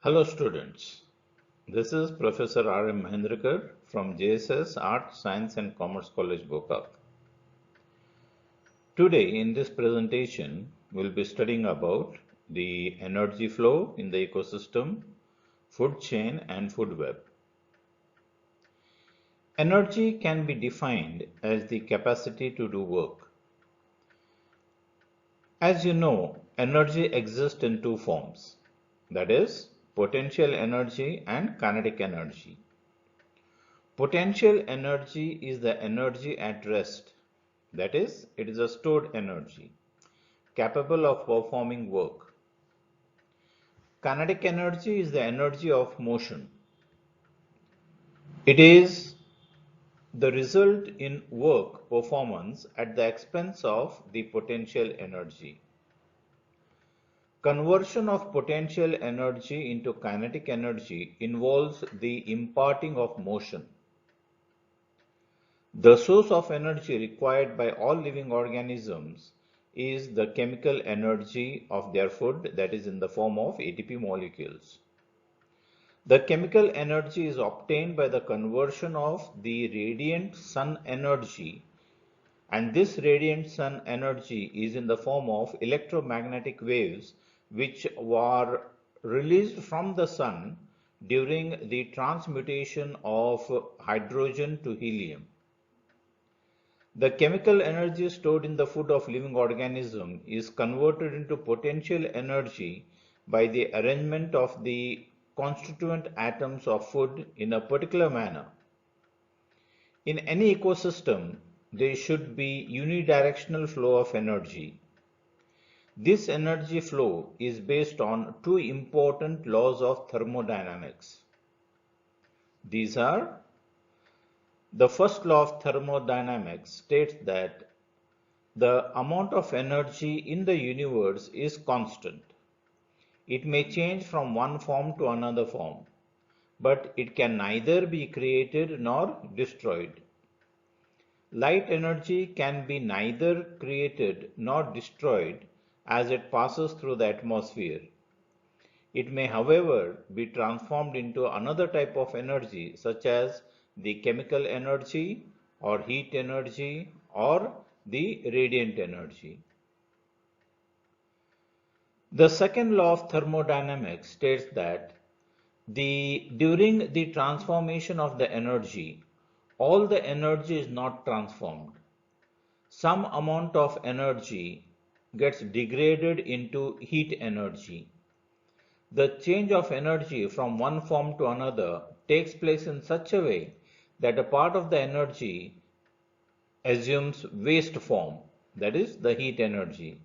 Hello students, this is Professor R.M. Mahendrakar from JSS Art, Science and Commerce College, Bhopal. Today in this presentation, we'll be studying about the energy flow in the ecosystem, food chain and food web. Energy can be defined as the capacity to do work. As you know, energy exists in two forms, that is, potential energy and kinetic energy. Potential energy is the energy at rest, that is, it is a stored energy, capable of performing work. Kinetic energy is the energy of motion. It is the result in work performance at the expense of the potential energy. Conversion of potential energy into kinetic energy involves the imparting of motion. The source of energy required by all living organisms is the chemical energy of their food, that is in the form of ATP molecules. The chemical energy is obtained by the conversion of the radiant sun energy, and this radiant sun energy is in the form of electromagnetic waves which were released from the sun during the transmutation of hydrogen to helium. The chemical energy stored in the food of living organism is converted into potential energy by the arrangement of the constituent atoms of food in a particular manner. In any ecosystem, there should be unidirectional flow of energy. This energy flow is based on two important laws of thermodynamics. These are: the first law of thermodynamics states that the amount of energy in the universe is constant. It may change from one form to another form, but it can neither be created nor destroyed. Light energy can be neither created nor destroyed as it passes through the atmosphere. It may, however, be transformed into another type of energy, such as the chemical energy or heat energy or the radiant energy. The second law of thermodynamics states that during the transformation of the energy, all the energy is not transformed. Some amount of energy gets degraded into heat energy. The change of energy from one form to another takes place in such a way that a part of the energy assumes waste form, that is, the heat energy.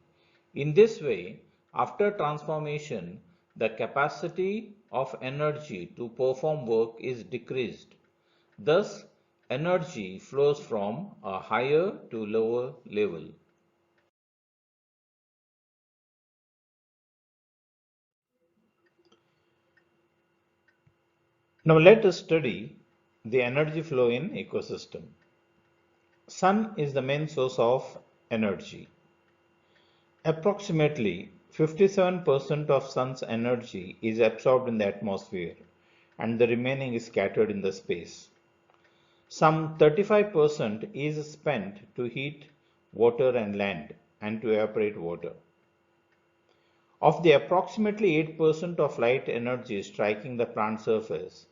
In this way, after transformation, the capacity of energy to perform work is decreased. Thus, energy flows from a higher to lower level. Now let us study the energy flow in ecosystem. Sun is the main source of energy. Approximately 57% of sun's energy is absorbed in the atmosphere and the remaining is scattered in the space. Some 35% is spent to heat water and land and to evaporate water. Of the approximately 8% of light energy striking the plant surface,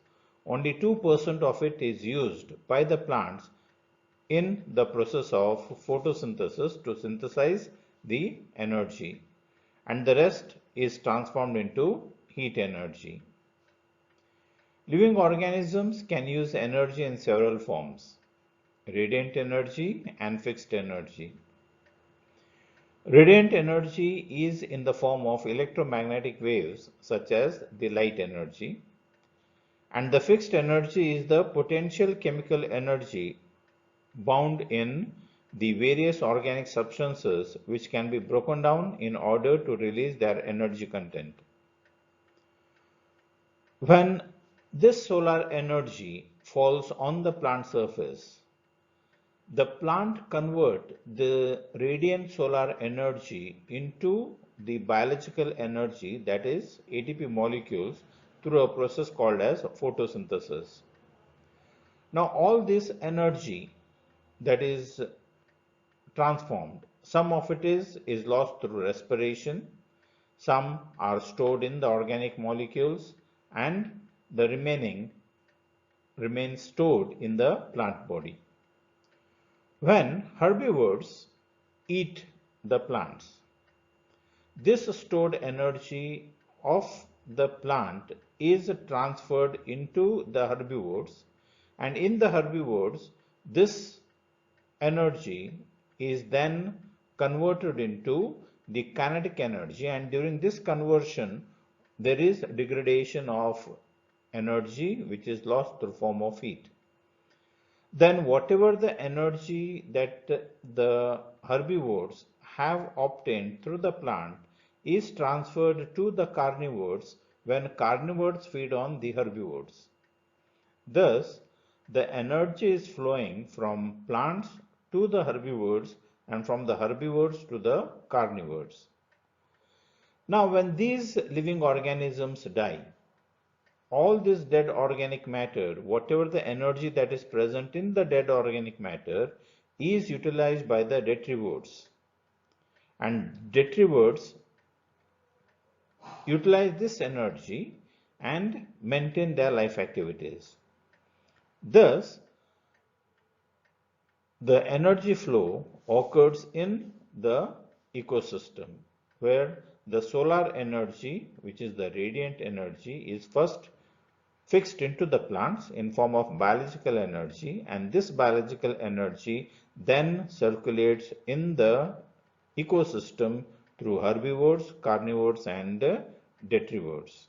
only 2% of it is used by the plants in the process of photosynthesis to synthesize the energy, and the rest is transformed into heat energy. Living organisms can use energy in several forms: radiant energy and fixed energy. Radiant energy is in the form of electromagnetic waves such as the light energy, and the fixed energy is the potential chemical energy bound in the various organic substances which can be broken down in order to release their energy content. When this solar energy falls on the plant surface, the plant converts the radiant solar energy into the biological energy, that is ATP molecules, through a process called as photosynthesis. Now all this energy that is transformed, some of it is lost through respiration, some are stored in the organic molecules, and the remaining remains stored in the plant body. When herbivores eat the plants, this stored energy of the plant is transferred into the herbivores, and in the herbivores this energy is then converted into the kinetic energy, and during this conversion there is degradation of energy which is lost through form of heat. Then whatever the energy that the herbivores have obtained through the plant is transferred to the carnivores when carnivores feed on the herbivores. Thus, the energy is flowing from plants to the herbivores and from the herbivores to the carnivores. Now, when these living organisms die, all this dead organic matter, whatever the energy that is present in the dead organic matter, is utilized by the detrivores. And detrivores utilize this energy and maintain their life activities. Thus, the energy flow occurs in the ecosystem where the solar energy, which is the radiant energy, is first fixed into the plants in form of biological energy, and this biological energy then circulates in the ecosystem through herbivores, carnivores, and detrivores.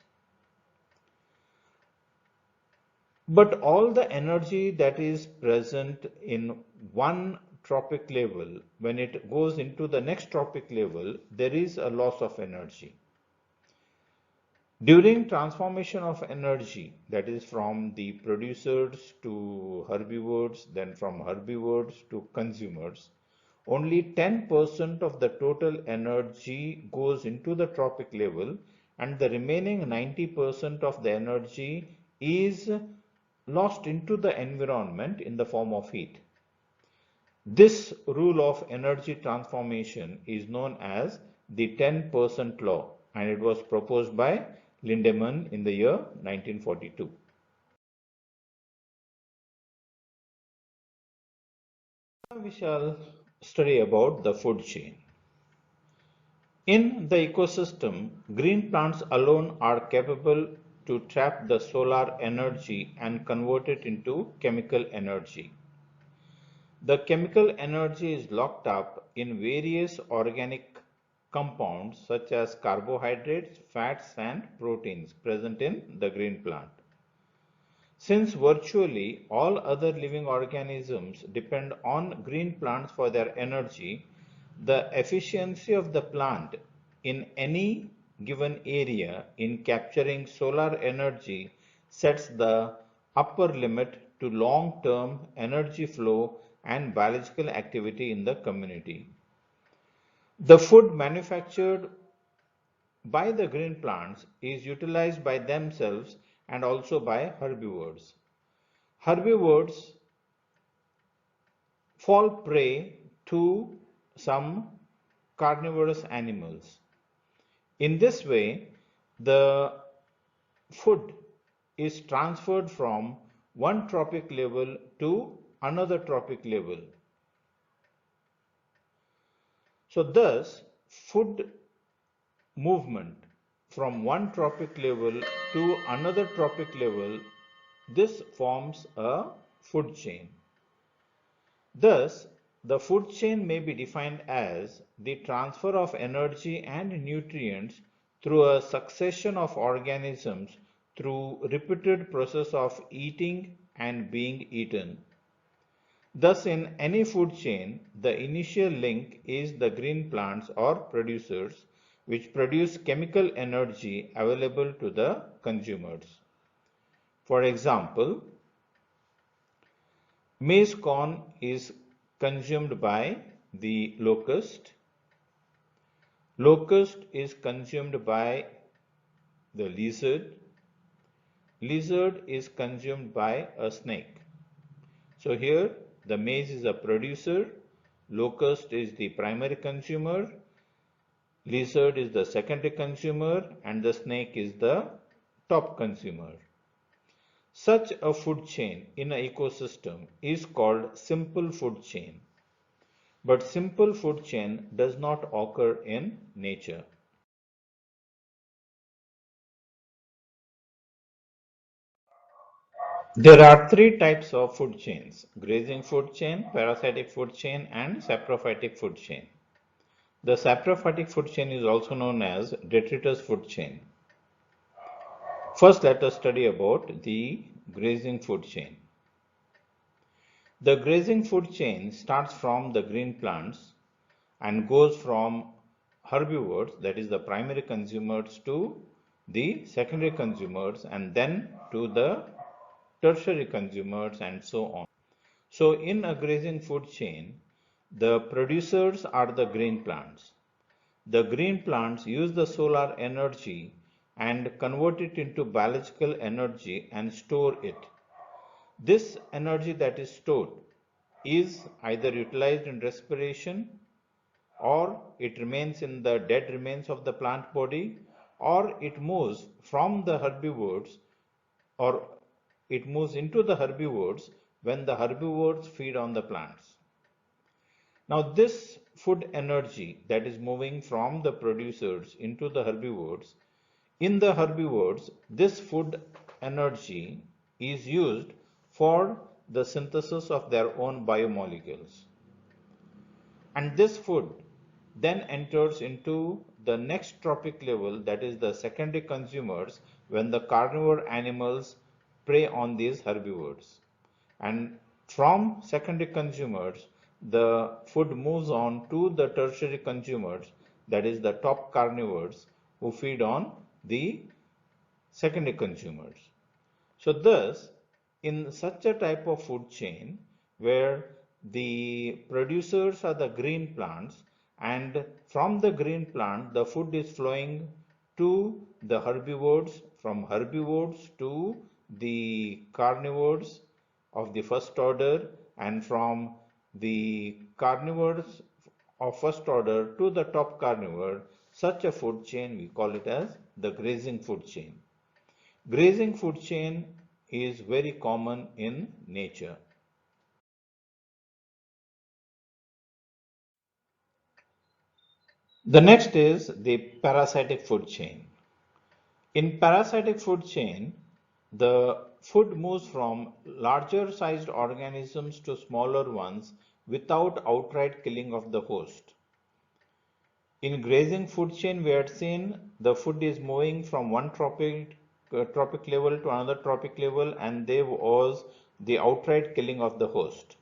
But all the energy that is present in one tropic level, when it goes into the next tropic level, there is a loss of energy. During transformation of energy, that is from the producers to herbivores, then from herbivores to consumers, only 10% of the total energy goes into the tropic level, and the remaining 90% of the energy is lost into the environment in the form of heat. This rule of energy transformation is known as the 10% law, and it was proposed by Lindemann in the year 1942. Now we shall study about the food chain. In the ecosystem, green plants alone are capable to trap the solar energy and convert it into chemical energy. The chemical energy is locked up in various organic compounds such as carbohydrates, fats, and proteins present in the green plant. Since virtually all other living organisms depend on green plants for their energy, the efficiency of the plant in any given area in capturing solar energy sets the upper limit to long-term energy flow and biological activity in the community. The food manufactured by the green plants is utilized by themselves and also by herbivores. Herbivores fall prey to some carnivorous animals. In this way, the food is transferred from one tropic level to another tropic level. So thus, food movement from one tropic level to another tropic level, this forms a food chain. Thus, the food chain may be defined as the transfer of energy and nutrients through a succession of organisms through repeated process of eating and being eaten. Thus, in any food chain, the initial link is the green plants or producers, which produce chemical energy available to the consumers. For example, maize corn is consumed by the locust. Locust is consumed by the lizard. lizard is consumed by a snake. So here the maize is a producer, locust is the primary consumer, lizard is the secondary consumer, and the snake is the top consumer. Such a food chain in an ecosystem is called simple food chain. But simple food chain does not occur in nature. There are three types of food chains: grazing food chain, parasitic food chain, and saprophytic food chain. The saprophytic food chain is also known as detritus food chain. First, let us study about the grazing food chain. The grazing food chain starts from the green plants and goes from herbivores, that is the primary consumers, to the secondary consumers, and then to the tertiary consumers, and so on. So in a grazing food chain, the producers are the green plants. The green plants use the solar energy and convert it into biological energy and store it. This energy that is stored is either utilized in respiration, or it remains in the dead remains of the plant body, or it moves from the herbivores, or it moves into the herbivores when the herbivores feed on the plants. Now this food energy that is moving from the producers into the herbivores, in the herbivores, this food energy is used for the synthesis of their own biomolecules. And this food then enters into the next trophic level, that is the secondary consumers, when the carnivore animals prey on these herbivores. And from secondary consumers, the food moves on to the tertiary consumers, that is the top carnivores, who feed on the secondary consumers. So thus, in such a type of food chain where the producers are the green plants, and from the green plant the food is flowing to the herbivores, from herbivores to the carnivores of the first order, and from the carnivores of first order to the top carnivore, such a food chain we call it as the grazing food chain. Grazing food chain is very common in nature. The next is the parasitic food chain. In parasitic food chain, the food moves from larger sized organisms to smaller ones without outright killing of the host. In grazing food chain, we had seen the food is moving from one trophic level to another trophic level, and there was the outright killing of the host.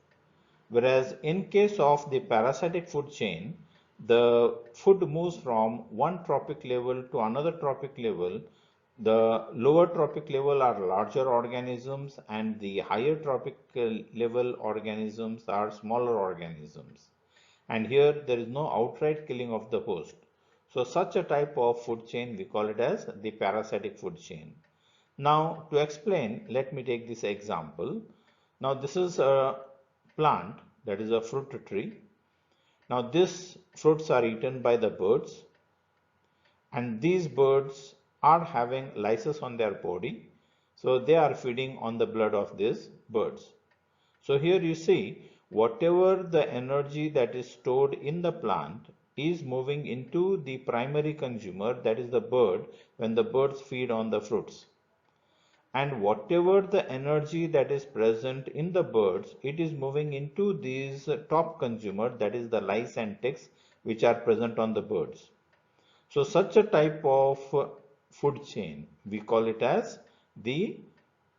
Whereas in case of the parasitic food chain, the food moves from one trophic level to another trophic level. The lower trophic level are larger organisms, and the higher trophic level organisms are smaller organisms. And here there is no outright killing of the host. So such a type of food chain we call it as the parasitic food chain. Now to explain, let me take this example. Now this is a plant, that is a fruit tree. Now these fruits are eaten by the birds, and these birds are having lysis on their body, so they are feeding on the blood of these birds. So here you see, whatever the energy that is stored in the plant is moving into the primary consumer, that is the bird, when the birds feed on the fruits. And whatever the energy that is present in the birds, it is moving into these top consumer, that is the lice and ticks, which are present on the birds. So such a type of food chain, we call it as the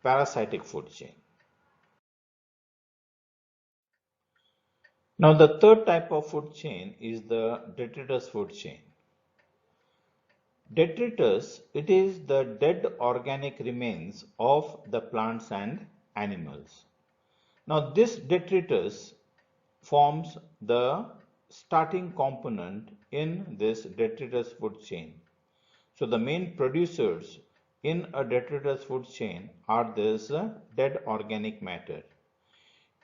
parasitic food chain. Now the third type of food chain is the detritus food chain. Detritus, it is the dead organic remains of the plants and animals. Now this detritus forms the starting component in this detritus food chain. So the main producers in a detritus food chain are this dead organic matter.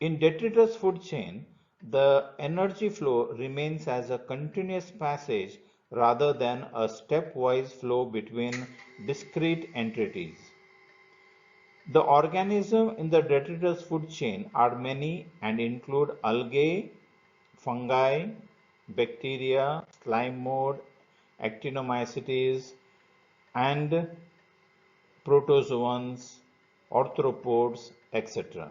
In detritus food chain, the energy flow remains as a continuous passage rather than a stepwise flow between discrete entities. The organisms in the detritus food chain are many and include algae, fungi, bacteria, slime mold, actinomycetes, and protozoans, arthropods, etc.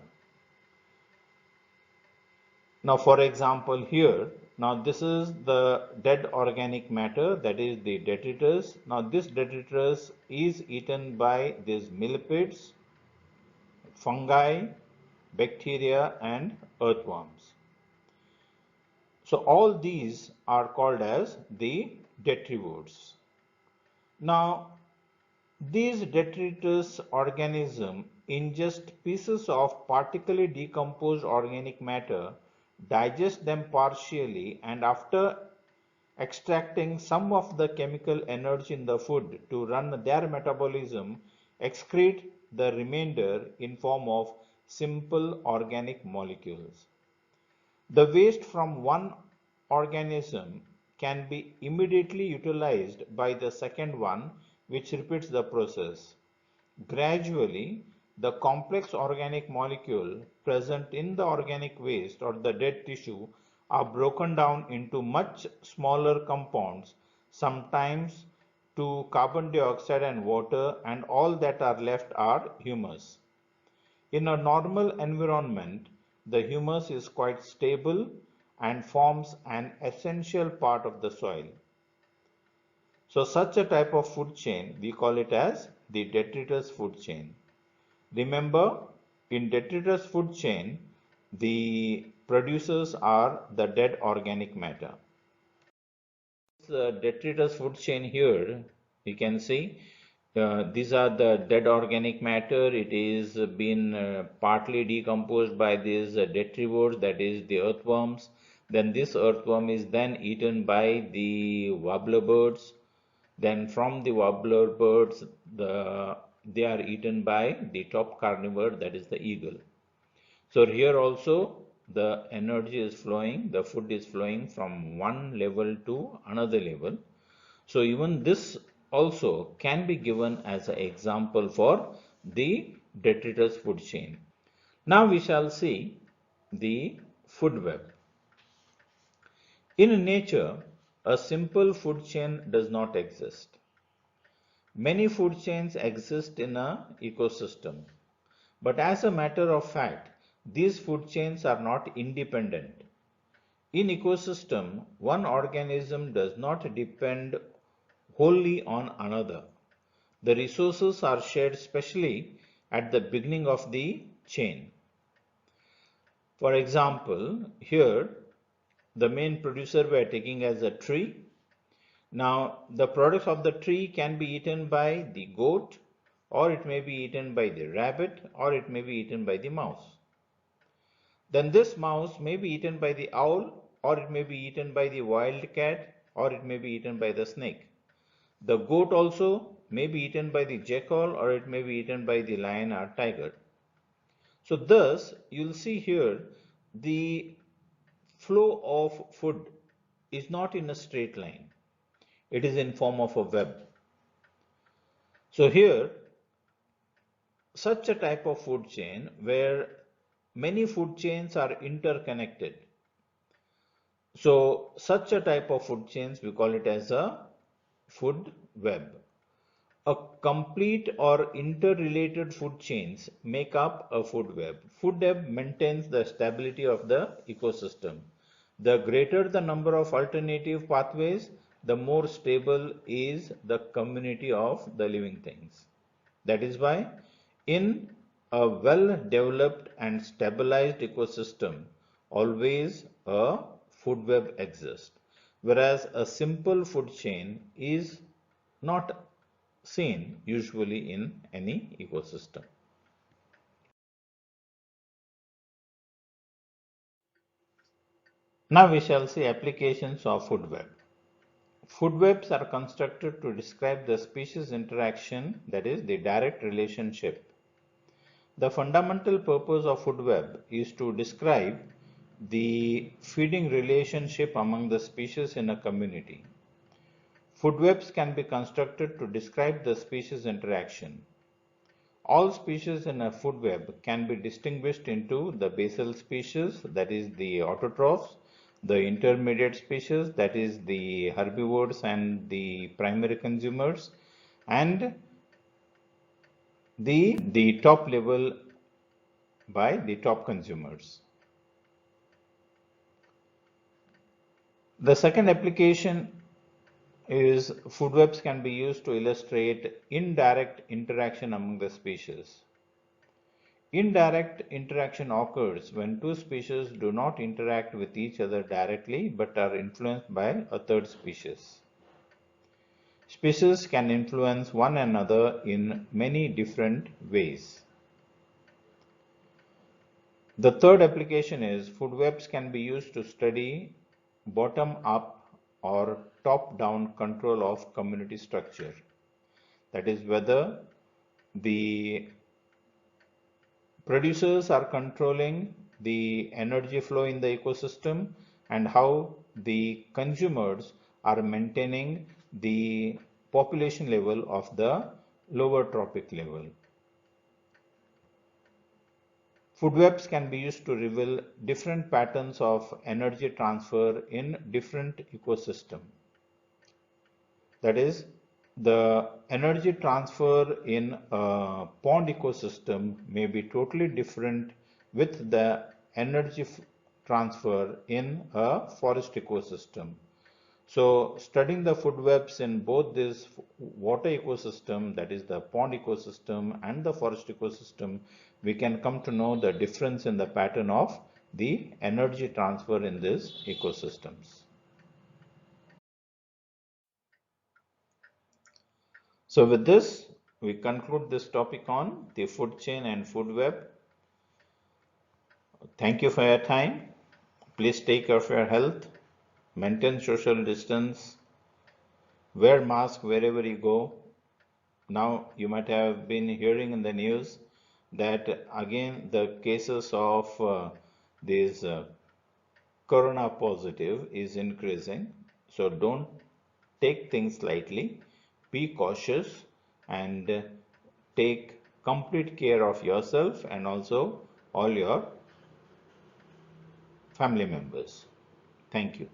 Now, for example, here, now this is the dead organic matter, that is the detritus. Now, this detritus is eaten by these millipedes, fungi, bacteria, and earthworms. So, all these are called as the detrivores. Now, these detritus organisms ingest pieces of partially decomposed organic matter, digest them partially, and after extracting some of the chemical energy in the food to run their metabolism, excrete the remainder in form of simple organic molecules. The waste from one organism can be immediately utilized by the second one, which repeats the process. Gradually, the complex organic molecule present in the organic waste or the dead tissue are broken down into much smaller compounds, sometimes to carbon dioxide and water, and all that are left are humus. In a normal environment, the humus is quite stable and forms an essential part of the soil. So such a type of food chain, we call it as the detritus food chain. Remember, in detritus food chain, the producers are the dead organic matter. This detritus food chain here, you can see these are the dead organic matter. It is been partly decomposed by these detrivores, that is the earthworms. Then this earthworm is then eaten by the warbler birds. Then from the warbler birds, they are eaten by the top carnivore, that is the eagle. So here also the energy is flowing, the food is flowing from one level to another level. So even this also can be given as an example for the detritus food chain. Now we shall see the food web. In nature, a simple food chain does not exist. Many food chains exist in an ecosystem, but as a matter of fact, these food chains are not independent. In ecosystem, one organism does not depend wholly on another. The resources are shared specially at the beginning of the chain. For example, here the main producer we are taking as a tree. Now, the products of the tree can be eaten by the goat, or it may be eaten by the rabbit, or it may be eaten by the mouse. Then this mouse may be eaten by the owl, or it may be eaten by the wild cat, or it may be eaten by the snake. The goat also may be eaten by the jackal, or it may be eaten by the lion or tiger. So thus, you'll see here the flow of food is not in a straight line. It is in form of a web. So here, such a type of food chain where many food chains are interconnected. So such a type of food chains, we call it as a food web. A complete or interrelated food chains make up a food web. Food web maintains the stability of the ecosystem. The greater the number of alternative pathways, the more stable is the community of the living things. That is why in a well-developed and stabilized ecosystem, always a food web exists, whereas a simple food chain is not seen usually in any ecosystem. Now we shall see applications of food web. Food webs are constructed to describe the species interaction, that is, the direct relationship. The fundamental purpose of food web is to describe the feeding relationship among the species in a community. Food webs can be constructed to describe the species interaction. All species in a food web can be distinguished into the basal species, that is the autotrophs, the intermediate species, that is the herbivores and the primary consumers, and the top level by the top consumers. The second application is food webs can be used to illustrate indirect interaction among the species. Indirect interaction occurs when two species do not interact with each other directly but are influenced by a third species. Species can influence one another in many different ways. The third application is food webs can be used to study bottom-up or top-down control of community structure. That is, whether the producers are controlling the energy flow in the ecosystem and how the consumers are maintaining the population level of the lower trophic level. Food webs can be used to reveal different patterns of energy transfer in different ecosystems. That is, the energy transfer in a pond ecosystem may be totally different with the energy transfer in a forest ecosystem. So studying the food webs in both this water ecosystem, that is the pond ecosystem and the forest ecosystem, we can come to know the difference in the pattern of the energy transfer in these ecosystems. So with this, we conclude this topic on the food chain and food web. Thank you for your time. Please take care of your health, maintain social distance, wear mask wherever you go. Now you might have been hearing in the news that again the cases of these corona positive is increasing. So don't take things lightly, be cautious and take complete care of yourself and also all your family members. Thank you.